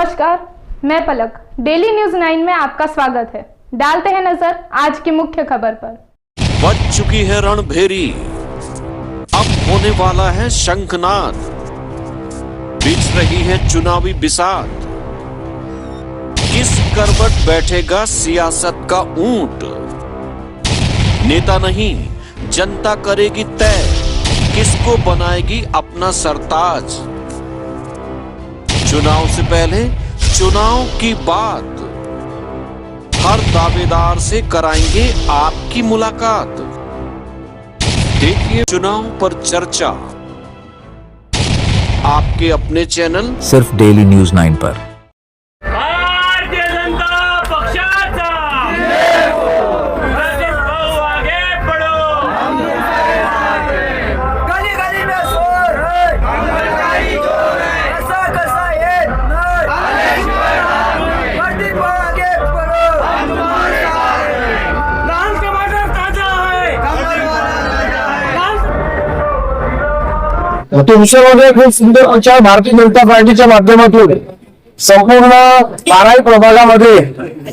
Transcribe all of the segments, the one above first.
नमस्कार, मैं पलक। Daily news 9 में आपका स्वागत है। डालते हैं नजर आज की मुख्य खबर पर। बज चुकी है रणभेरी, अब होने वाला है शंखनाद, बिछ रही है चुनावी बिसात। किस करवट बैठेगा सियासत का ऊंट? नेता नहीं जनता करेगी तय, किसको बनाएगी अपना सरताज। चुनाव से पहले चुनाव की बात, हर दावेदार से कराएंगे आपकी मुलाकात। देखिए चुनाव पर चर्चा आपके अपने चैनल सिर्फ डेली न्यूज 9 पर। भारतीय जनता पक्षाचा भाऊ आगे बढ़ो, गली गली में शोर है, ऐसा कैसा ये वर्दी पर आगे बढ़ो, लाल टमाटर ताजा है, तुमच्यामध्ये खूप सुंदर प्रचार भारतीय जनता पार्टीच्या माध्यमातून संपूर्ण 12 प्रभागामध्ये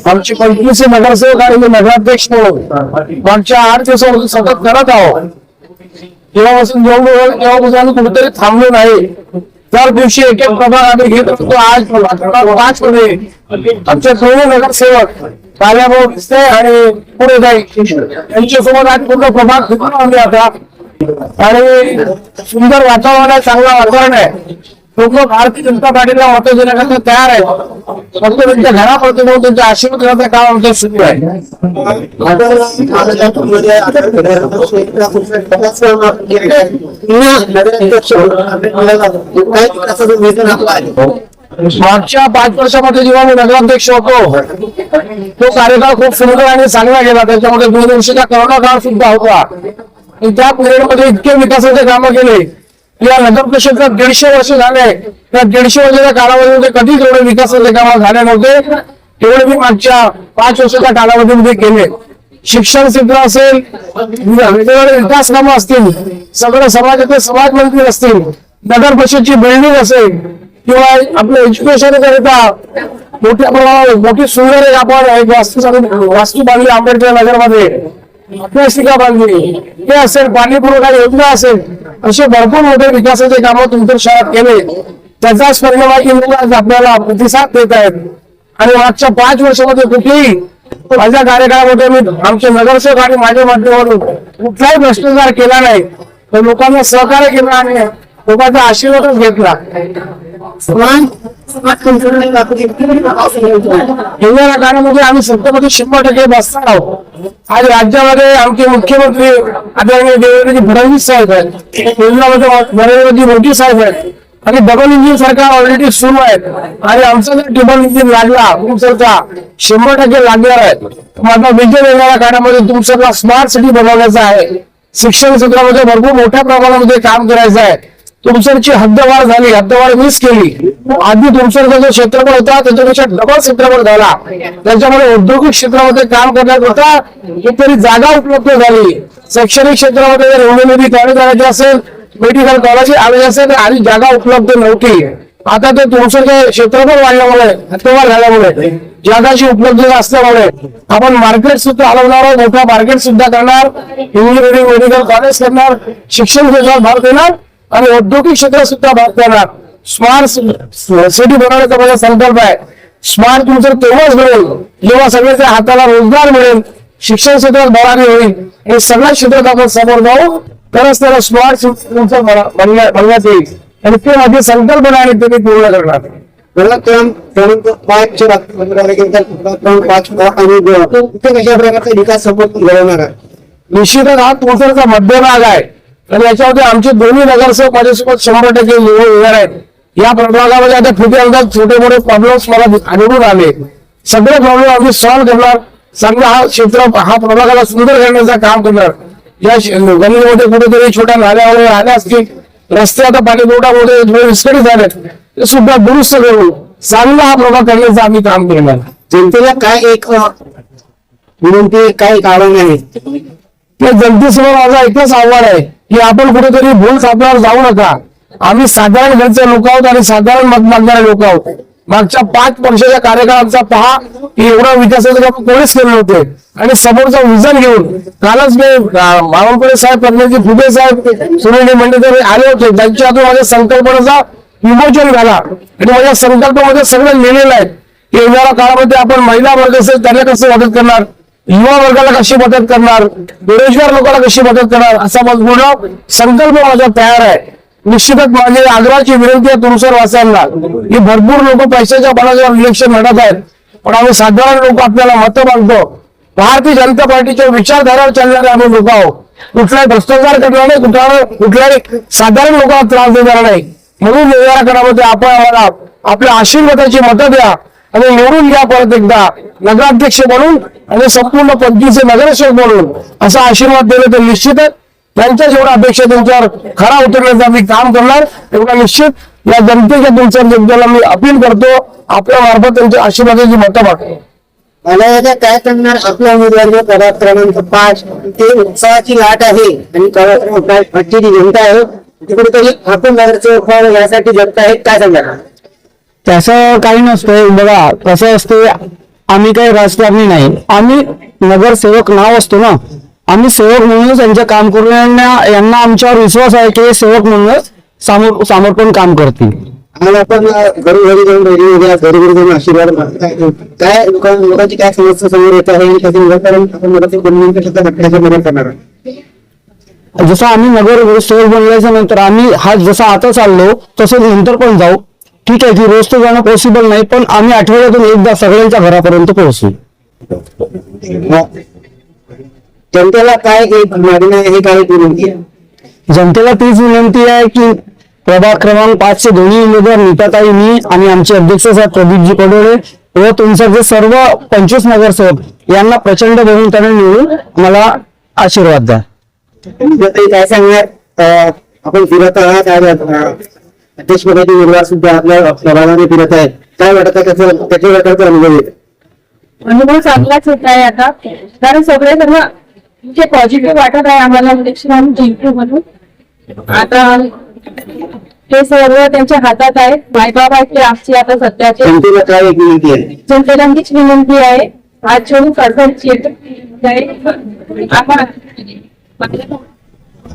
आमचे 25 नगरसेवक आणि नगराध्यक्ष म्हणून मागच्या 8 दिवसापासून सतत करत आहोत। तेव्हापासून जेव्हापासून आम्ही कुठेतरी थांबलो नाही, दर दिवशी एक एक प्रभाग आम्ही घेत होतो। आज प्रभाग 5 मध्ये आमचे दोन्ही नगरसेवक कार्याभाऊ दिसते आणि पुढे जाईल यांच्यासोबत आज पूर्ण प्रभाग घेऊन आम्ही आता आणि सुंदर वातावरण आहे, चांगलं वातावरण आहे। लोक भारतीय जनता पार्टीला मत देण्याकरता तयार आहेत। फक्त त्यांच्या घरापर्यंत जाऊन त्यांच्या आशीर्वाद घेण्याचं काम आमचं सुरू आहे। मागच्या 5 वर्षामध्ये जेव्हा मी नगराध्यक्ष होतो, तो कार्यकाळ खूप सुंदर आणि चांगला गेला। त्याच्यामध्ये 2 वर्षाचा कोरोना काळ सुद्धा होता। त्या पिरियड मध्ये इतके विकासाचे कामं केले की या नगर परिषदेला 150 वर्ष झाले। त्या 150 वर्षाच्या कालावधीमध्ये कधीच एवढे विकासाचे काम झाले नव्हते, तेवढे मी मागच्या 5 वर्षाच्या कालावधीमध्ये केले। शिक्षण क्षेत्र असेल, वेगवेगळे विकास कामं असतील, सगळं समाजाचे समाज मंदिर असतील, नगर परिषदची बिल्डिंग असेल किंवा आपलं एज्युकेशन करिता मोठ्या प्रमाणावर मोठी सुंदर एक आपण एक वास्तू बांधली आंबेडकर नगरमध्ये, अभ्यासिका बांधली, हे असेल पाणी पुरवठा योजना असेल, असे भरपूर मोठे विकासाचे कामं तुमच्या शहरात केले। त्याचाच परिणाम आहे की लोक आज आपल्याला प्रतिसाद देत आहेत। आणि मागच्या 5 वर्षामध्ये कुठेही माझ्या कार्यकाळामध्ये मी आमचे नगरसेवक आणि माझ्या माध्यमातून कुठलाही भ्रष्टाचार केला नाही, तर लोकांना सहकार्य केलं आणि लोकांचा आशीर्वादच घेतला। येणाऱ्या काळामध्ये आम्ही सत्तेमध्ये 100% बसणार आहोत। आज राज्यामध्ये आमचे मुख्यमंत्री आदरणीय देवेंद्रजी फडणवीस साहेब आहेत, केंद्रामध्ये नरेंद्रजी मोदी साहेब आहेत आणि डबल इंजिन सरकार ऑलरेडी सुरू आहे आणि आमचा जर डबल इंजिन लागला तुमचा 100% लागणार आहे। माझा विजन येणाऱ्या काळामध्ये तुमचा स्मार्ट सिटी बनवण्याचा आहे। शिक्षण क्षेत्रामध्ये भरपूर मोठ्या प्रमाणामध्ये काम करायचं आहे। तुमसरची हद्दवाढ झाली, हद्दवाढ मिस केली। आधी तुमसरचा जो क्षेत्रफळ होता त्याच्यापेक्षा डबल क्षेत्रफळ झाला। त्याच्यामुळे औद्योगिक क्षेत्रामध्ये काम करण्याकरता कितीतरी जागा उपलब्ध झाली। शैक्षणिक क्षेत्रामध्ये जर एवढी कॉलेज आणायची असेल, मेडिकल कॉलेज आणायचे असेल, आणि जागा उपलब्ध नव्हती। आता ते तुमसरचं क्षेत्रफळ वाढल्यामुळे, हद्दवाढ झाल्यामुळे, जागाची उपलब्धता असल्यामुळे आपण मार्केट सुद्धा हलवणार आहोत, मोठा मार्केट सुद्धा करणार, इंजिनिअरिंग मेडिकल कॉलेज करणार, शिक्षण क्षेत्रात भाग देणार आणि औद्योगिक क्षेत्रात सुद्धा भाग देणार। स्मार्ट सिटी बनवण्याचा माझा संकल्प आहे। स्मार्ट तुमचं तेव्हाच मिळेल जेव्हा सगळ्यांच्या हाताला रोजगार मिळेल, शिक्षण क्षेत्रात भरारी होईल, हे सगळ्या क्षेत्रात आपण समोर जाऊ, तरच त्याला स्मार्ट तुमचं बनण्यात येईल आणि ते माझी संकल्पना आणि ते मी पूर्ण करणार। कशा प्रकारचा विकास समोर घडवणार आहे? निश्चितच हा तुमचा मध्यभाग आहे आणि याच्यामध्ये आमचे दोन्ही नगरसेवक माझ्यासोबत 100% येणार आहेत। या प्रभागामध्ये आता किती अंदाज छोटे मोठे प्रॉब्लेम्स मला आढळून आले, सगळे प्रॉब्लेम आम्ही सॉल्व्ह करणार। चांगला हा प्रभागाला सुंदर करण्याचं काम करणार। या गल्लीमध्ये कुठेतरी छोट्या नाल्या वगैरे आल्या असतील, रस्ते आता पाणी पुरवठ्यामध्ये विस्कळीत झालेत, ते सुद्धा दुरुस्त करून चांगला हा प्रभाग करण्याचं आम्ही काम करणार। जनतेला काय एक विनंती, काय कारण आहे? त्या जनतेसमोर माझा एकच आव्हान आहे की आपण कुठेतरी भूल साधण्यावर जाऊ नका। आम्ही साधारण घरचे लोक आहोत आणि साधारण मत मागणारे लोक आहोत। मागच्या 5 वर्षाच्या कार्यकाळाचा पहा की एवढा विकासाचं काम कोणीच केले नव्हते आणि समोरचं विजन घेऊन कालच मी बावनकुळे साहेब, पद्मजी फुगे साहेब, सुनील मंडे आले होते. त्यांच्या हातून माझ्या संकल्पनेचा विमोचन झाला आणि माझ्या संकल्पामध्ये सगळं लिहिलेलं आहे की येणाऱ्या काळामध्ये आपण महिला वर्ग असेल त्यांना कसं मदत करणार, युवा वर्गाला कशी मदत करणार, बेरोजगार लोकांना कशी मदत करणार, असा पूर्ण संकल्प माझा तयार आहे. निश्चितच माझी आग्रहाची विनंती आहे तुमसर वाचायला की भरपूर लोक पैशाच्या बळावर इलेक्शन लढत आहेत, पण आम्ही साधारण लोक आपल्याला मतं मागतो. भारतीय जनता पार्टीच्या विचारधारावर चालणारे आम्ही लोक आहोत. कुठलाही भ्रष्टाचार करणार नाही, कुठल्याही साधारण लोकांना त्रास देणार नाही. म्हणून येणाऱ्या काळामध्ये आपण आम्हाला आपल्या आशीर्वादाची मतं द्या आणि निवडून घ्या परत एकदा नगराध्यक्ष म्हणून आणि संपूर्ण पंचवीसचे नगरसेवक म्हणून असा आशीर्वाद दिले तर निश्चितच त्यांच्या जेवढा अपेक्षा त्यांच्यावर खरा उतरण्याचं मी काम करणार. तेवढा निश्चित या जनतेच्या तुमच्या जनतेला मी अपील करतो, आपल्या मार्फत त्यांच्या आशीर्वादाची मतं मागतो. मला याचा काय सांगणार, आपला उमेदवार प्रभाग क्रमांक 5 ते उत्साहाची लाट आहे आणि प्रभाग क्रमांक 5 ची जी जनता आहे तिकडे तरी आपण नगरसेवक यासाठी जनता आहेत, काय सांगणार? त्याचं काही नसतंय बघा. कसं असते, आम्ही काही राजकारणी नाही, आम्ही नगरसेवक नाव असतो ना, आम्ही सेवक म्हणूनच यांचे काम करून यांना आमच्यावर विश्वास आहे की हे सेवक म्हणूनच समर्पण काम करतील. आणि आपण घरोघरी जाऊन घरोघरी जाऊन आशीर्वाद मागतो. काय लोकांची काय समस्या समोर येत आहे आणि त्याचे निराकरण आपण मदत करणार आहोत. जसं आम्ही नगर सेवक बनल्याच्या नंतर आम्ही हा जसा आता चाललो तसं नंतर पण जाऊ. ठीक आहे की रोज तर जाणं पॉसिबल नाही, पण आम्ही आठवड्यातून एकदा सगळ्यांच्या घरापर्यंत पोहोचू. जनतेला काय एक मागणी आहे, हे काय विनंती आहे? जनतेला तीच विनंती आहे की प्रभाग क्रमांक 5 चे दोन्ही उमेदवार नीताताई, मी आणि आमचे अध्यक्ष साहेब प्रदीपजी पडोळे व तुमचे जे सर्व 25 नगरसेवक यांना प्रचंड बहुमताने निवडून मला आशीर्वाद द्या. काय सांगणार, आपण फिरत आहात अध्यक्षपदाचे उमेदवार सुद्धा आपल्या प्रभागाने फिरत आहेत, काय वाटत त्याच्या प्रकारचा अनुभव येतो? अनुभव चांगलाच होत आहे आता, कारण सगळे सर्व जे पॉझिटिव्ह वाटत आहे आम्हाला इलेक्शन आम्ही जिंकू म्हणून. आता हे सर्व त्यांच्या हातात आहे. मायबाप आहेत ते आमची आता सध्याचे. जनतेला काय एक विनंती आहे? जनतेला हीच विनंती आहे, आज छोडून सरकारची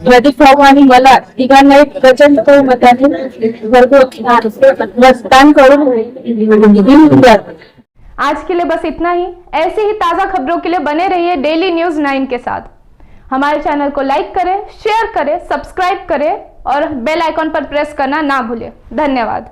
प्रदीप भाऊ आणि मला तिघांना एक प्रचंड बहुमताने मतदान करून द्या. आज के लिए बस इतना ही. ऐसे ही ताज़ा खबरों के लिए बने रहिए डेली न्यूज़ 9 के साथ. हमारे चैनल को लाइक करें, शेयर करें, सब्सक्राइब करें और बेल आइकॉन पर प्रेस करना ना भूलें. धन्यवाद.